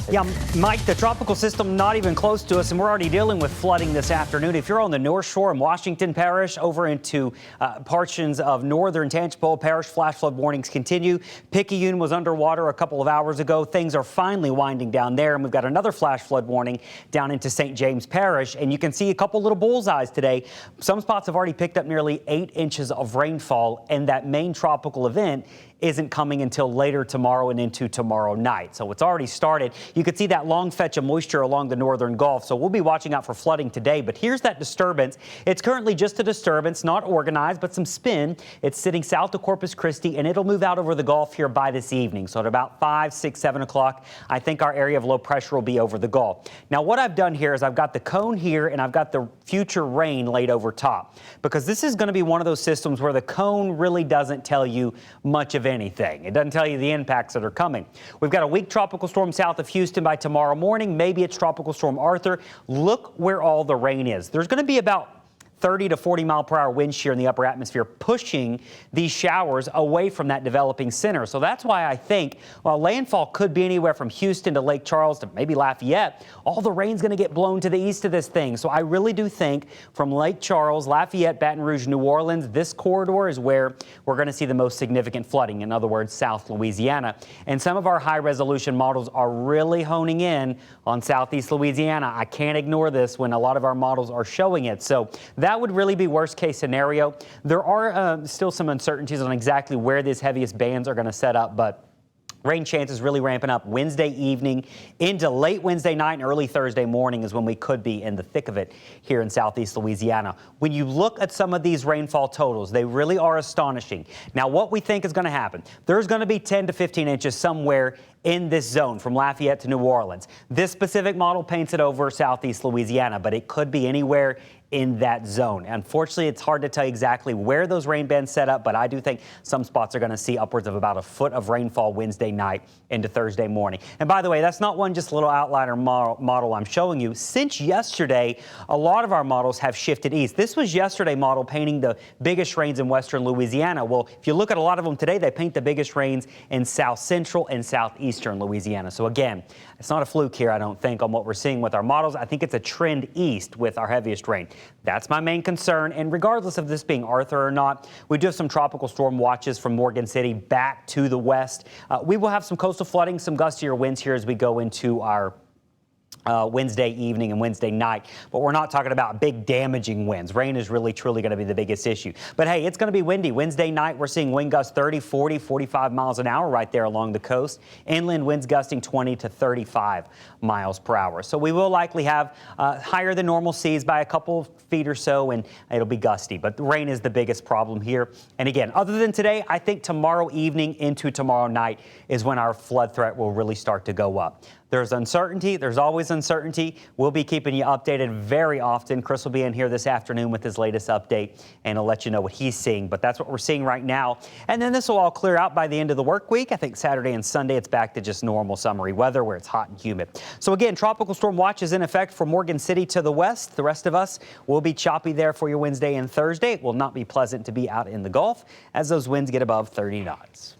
Yeah, Mike, the tropical system not even close to us, and we're already dealing with flooding this afternoon. If you're on the North Shore in Washington Parish over into portions of northern Tangipahoa Parish, flash flood warnings continue. Picayune was underwater a couple of hours ago. Things are finally winding down there, and we've got another flash flood warning down into St. James Parish. And you can see a couple little bullseyes today. Some spots have already picked up nearly 8 inches of rainfall, and that main tropical event isn't coming until later tomorrow and into tomorrow night. So it's already started. You can see that long fetch of moisture along the northern Gulf. So we'll be watching out for flooding today. But here's that disturbance. It's currently just a disturbance, not organized, but some spin. It's sitting south of Corpus Christi, and it'll move out over the Gulf here by this evening. So at about 5, 6, 7 o'clock, I think our area of low pressure will be over the Gulf. Now, what I've done here is I've got the cone here, and I've got the future rain laid over top, because this is going to be one of those systems where the cone really doesn't tell you much of anything. It doesn't tell you the impacts that are coming. We've got a weak tropical storm south of Houston by tomorrow morning. Maybe it's Tropical Storm Arthur. Look where all the rain is. There's going to be about 30 to 40 mile per hour wind shear in the upper atmosphere, pushing these showers away from that developing center. So that's why I think while landfall could be anywhere from Houston to Lake Charles to maybe Lafayette, all the rain's going to get blown to the east of this thing. So I really do think from Lake Charles, Lafayette, Baton Rouge, New Orleans, this corridor is where we're going to see the most significant flooding. In other words, South Louisiana. And some of our high resolution models are really honing in on Southeast Louisiana. I can't ignore this when a lot of our models are showing it. So that would really be worst case scenario. There are still some uncertainties on exactly where these heaviest bands are going to set up, but rain chances really ramping up Wednesday evening into late Wednesday night and early Thursday morning is when we could be in the thick of it here in Southeast Louisiana. When you look at some of these rainfall totals, they really are astonishing. Now, what we think is going to happen, there's going to be 10 to 15 inches somewhere in this zone from Lafayette to New Orleans. This specific model paints it over Southeast Louisiana, but it could be anywhere in that zone. Unfortunately, it's hard to tell exactly where those rain bands set up, but I do think some spots are going to see upwards of about a foot of rainfall Wednesday night into Thursday morning. And by the way, that's not one just little outliner model I'm showing you. Since yesterday, a lot of our models have shifted east. This was yesterday model painting the biggest rains in western Louisiana. Well, if you look at a lot of them today, they paint the biggest rains in south central and southeastern Louisiana. So again, it's not a fluke here, I don't think, on what we're seeing with our models. I think it's a trend east with our heaviest rain. That's my main concern. And regardless of this being Arthur or not, we do have some tropical storm watches from Morgan City back to the west. We will have some coastal flooding, some gustier winds here as we go into our Wednesday evening and Wednesday night, but we're not talking about big damaging winds. Rain is really truly going to be the biggest issue. But hey, it's going to be windy. Wednesday night, we're seeing wind gusts 30, 40, 45 miles an hour right there along the coast. Inland winds gusting 20 to 35 miles per hour. So we will likely have higher than normal seas by a couple of feet or so, and it'll be gusty. But the rain is the biggest problem here. And again, other than today, I think tomorrow evening into tomorrow night is when our flood threat will really start to go up. There's uncertainty. There's always uncertainty. We'll be keeping you updated very often. Chris will be in here this afternoon with his latest update, and he'll let you know what he's seeing. But that's what we're seeing right now. And then this will all clear out by the end of the work week. I think Saturday and Sunday, it's back to just normal summery weather where it's hot and humid. So again, tropical storm watch is in effect for Morgan City to the west. The rest of us will be choppy there for your Wednesday and Thursday. It will not be pleasant to be out in the Gulf as those winds get above 30 knots.